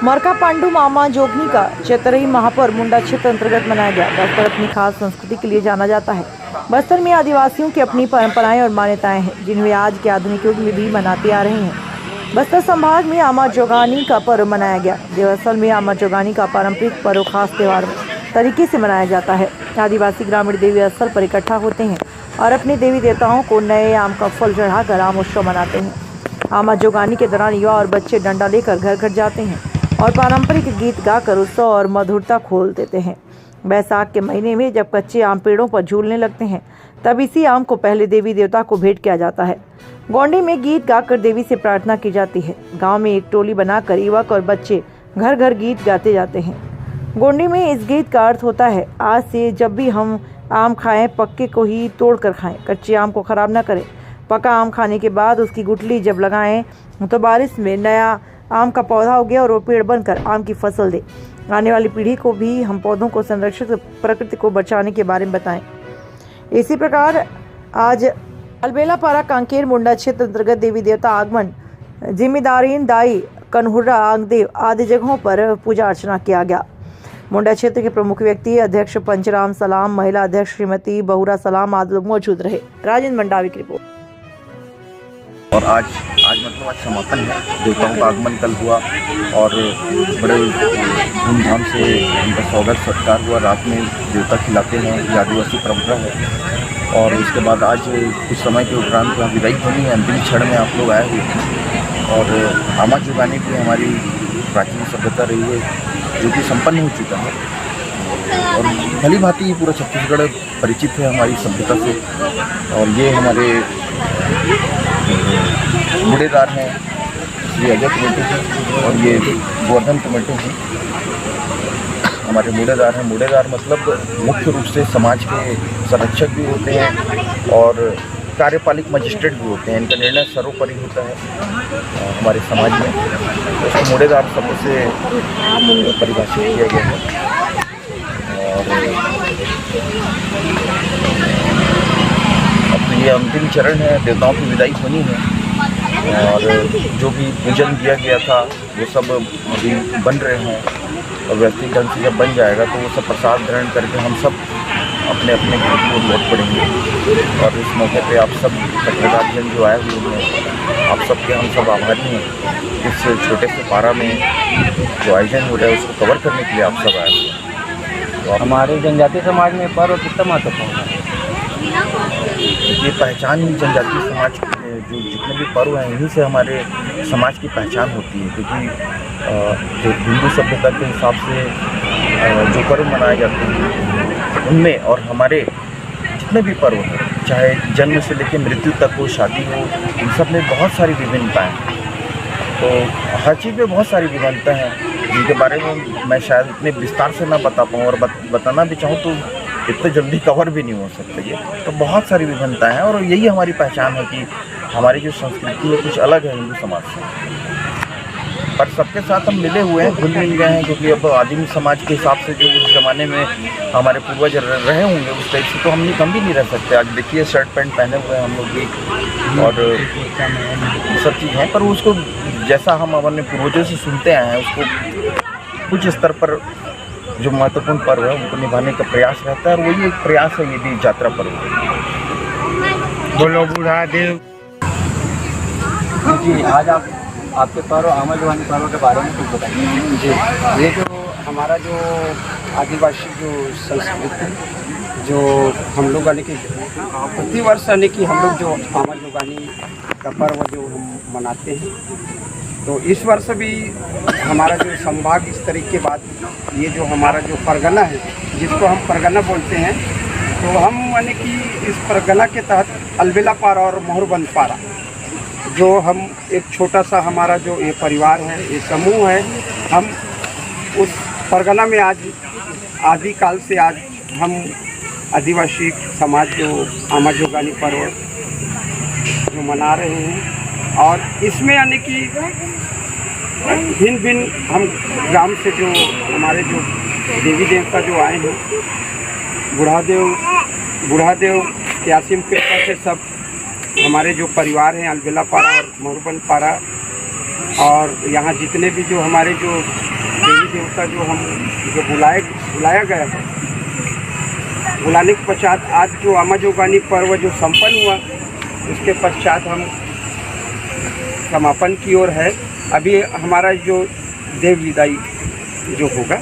मरका पांडु मामा जोगनी का चतरही महापर्व मुंडा क्षेत्र अंतर्गत मनाया गया। बस्तर अपनी खास संस्कृति के लिए जाना जाता है। बस्तर में आदिवासियों की अपनी परंपराएं और मान्यताएं हैं, जिन्हें आज के आधुनिक युग में भी मनाते आ रहे हैं। बस्तर संभाग में आमा जोगानी का पर्व मनाया गया। देवस्थल में आमा जोगानी का पारंपरिक पर्व खास त्योहार तरीके से मनाया जाता है। आदिवासी ग्रामीण देवी स्थल पर इकट्ठा होते हैं और अपने देवी देवताओं को नए आम का फल चढ़ाकर आम उत्सव मनाते हैं। आमा जोगानी के दौरान युवा और बच्चे डंडा लेकर घर घर जाते हैं और पारंपरिक गीत गाकर उत्सव और मधुरता खोल देते हैं। बैसाख के महीने में जब कच्चे आम पेड़ों पर झूलने लगते हैं, तब इसी आम को पहले देवी देवता को भेंट किया जाता है। गोंडी में गीत गाकर देवी से प्रार्थना की जाती है। गांव में एक टोली बनाकर युवक और बच्चे घर घर गीत गाते जाते हैं। गोंडी में इस गीत का अर्थ होता है, आज से जब भी हम आम खाएं, पक्के को ही तोड़ कर खाएं, कच्चे आम को खराब न करें। पका आम खाने के बाद उसकी गुठली जब लगाएं तो बारिश में नया आम का पौधा उगे और वो पेड़ बनकर आम की फसल दे। आने वाली पीढ़ी को भी हम पौधों को संरक्षित, प्रकृति को बचाने के बारे में बताएं। इसी प्रकार आज अलबेला पारा कांकेर मुंडा क्षेत्र अंतर्गत देवी देवता आगमन, जिम्मेदारीन दाई, कन्हुर्रा, आंगदेव आदि जगहों पर पूजा अर्चना किया गया। मुंडा क्षेत्र के प्रमुख व्यक्ति अध्यक्ष पंचराम सलाम, महिला अध्यक्ष श्रीमती बहुरा सलाम आदि लोग मौजूद रहे। राजेंद्र मंडावी की रिपोर्ट। और आज मतलब आज समापन है। देवताओं का आगमन कल हुआ और बड़े धूमधाम से उनका स्वागत सत्कार हुआ। रात में देवता खिलाते हैं, ये आदिवासी परंपरा है। और उसके बाद आज कुछ समय के उपरांत विदाई होनी है। अंतिम क्षण में आप लोग आए हुए हैं और आमा जोगानी की हमारी प्राचीन सभ्यता रही है, जो कि संपन्न हो चुका है। और भली भांति पूरा छत्तीसगढ़ परिचित है हमारी सभ्यता से। और ये हमारे मुड़ेदार हैं, श्री अजय कमेटी हैं, और ये गोवर्धन कमेटी हैं। हमारे मुड़ेदार हैं। मुड़ेदार मतलब मुख्य रूप से समाज के संरक्षक भी होते हैं और कार्यपालिक मजिस्ट्रेट भी होते हैं। इनका निर्णय सर्वोपरि होता है हमारे समाज में। तो मुड़ेदार शब्द से परिभाषित किया गया है। और अब ये अंतिम चरण है, देवताओं की विदाई होनी है। और जो भी पूजन किया गया था वो सब अभी बन रहे हैं और व्यवस्थित ढंग से जब बन जाएगा तो वो सब प्रसाद ग्रहण करके हम सब अपने अपने घर को लौट पड़ेंगे। और इस मौके पे आप सब पत्रकारजन जो आए हुए हैं, आप सबके हम सब आभारी हैं। इस छोटे से पारा में जो आयोजन हो रहा है उसको कवर करने के लिए आप सब आए हुए हैं। तो हमारे जनजातीय समाज में पर्व कितना महत्वपूर्ण है? ये पहचान ही जनजातीय समाज जो जितने भी पर्व हैं, इन्हीं से हमारे समाज की पहचान होती है। क्योंकि जो हिंदू सभ्यता के हिसाब से जो पर्व मनाए जाते हैं उनमें और हमारे जितने भी पर्व हैं, चाहे जन्म से लेकर मृत्यु तक हो, शादी हो, इन सब में बहुत सारी विभिन्नताएँ हैं। तो हर चीज़ में बहुत सारी विभिन्नता हैं जिनके बारे में मैं शायद इतने विस्तार से ना बता पाऊँ, और बताना भी चाहूँ तो इतने जल्दी कवर भी नहीं हो सकता। ये तो बहुत सारी विभिन्नताएँ हैं और यही हमारी पहचान है कि हमारी जो संस्कृति है कुछ अलग है हिंदू समाज से। पर सबके साथ हम मिले हुए हैं, घुल मिल गए हैं। क्योंकि अब आदिम समाज के हिसाब से जो उस ज़माने में हमारे पूर्वज रहे होंगे उस टाइप से तो हम भी नहीं रह सकते। आज देखिए शर्ट पैंट पहने हुए हैं हम लोग भी, और सब चीज़ हैं। पर उसको जैसा हम अपने पूर्वजों से सुनते आए हैं, उसको कुछ स्तर पर जो महत्वपूर्ण पर्व है उनको निभाने का प्रयास रहता है। और वही एक प्रयास है ये भी यात्रा पर्व। बोलो बूढ़ा देव जी। आज आपके पर्व आमा जोगानी पर्व के बारे में कुछ बताइए जी। ये जो हमारा जो आदिवासी जो संस्कृति जो हम लोग यानी कि प्रतिवर्ष यानी कि हम लोग जो आमा जोगानी का पर्व जो हम मनाते हैं, तो इस वर्ष भी हमारा जो संभाग इस तरीके के बाद ये जो हमारा जो परगना है, जिसको हम परगना बोलते हैं, तो हम यानी कि इस परगना के तहत अलबेला पारा और मोहरबंद पारा जो हम एक छोटा सा हमारा जो ये परिवार है, ये समूह है, हम उस परगना में आज आदिकाल से आज हम आदिवासी समाज जो आमा जोगानी पर्व जो मना रहे हैं। और इसमें यानी कि भिन्न भिन्न हम ग्राम से जो हमारे जो देवी देवता जो आए हैं, बूढ़ादेव के आसिम कृपा से सब हमारे जो परिवार हैं अलबेला पारा और मोहरबंद पारा, और यहाँ जितने भी जो हमारे जो देवी देवता जो हम जो बुलाया गया है, बुलाने के पश्चात आज जो आमाजोगानी पर्व जो संपन्न हुआ, उसके पश्चात हम समापन की ओर है। अभी हमारा जो देव विदाई जो होगा,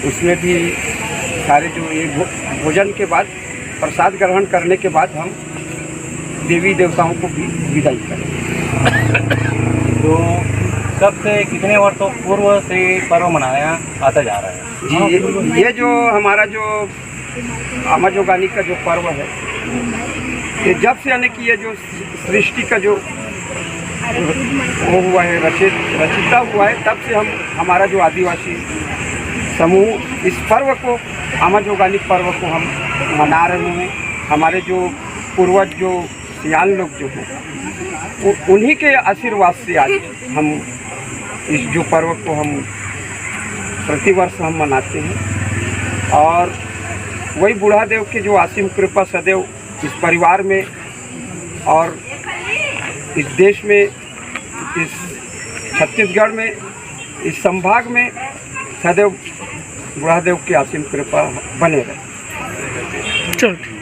उसमें भी सारे जो ये भोजन के बाद प्रसाद ग्रहण करने के बाद हम देवी देवताओं को भी विदाई करेंगे। तो कब से कितने वर्षों पूर्व से पर्व मनाया आता जा रहा है? जी, ये जो हमारा जो आमाजोगानी का जो पर्व है, ये जब से यानी कि ये जो सृष्टि का जो वो हुआ है, रचिता हुआ है, तब से हमारा जो आदिवासी समूह इस पर्व को, आमाजोगानी पर्व को हम मना रहे हैं। हमारे जो पूर्वज जो सियान लोग जो हैं, उन्हीं के आशीर्वाद से आज हम इस जो पर्व को हम प्रतिवर्ष हम मनाते हैं। और वही बूढ़ादेव के जो असीम कृपा सदैव इस परिवार में और इस देश में, इस छत्तीसगढ़ में, इस संभाग में सदैव बूढ़ादेव की असीम कृपा बने रहे। चलो।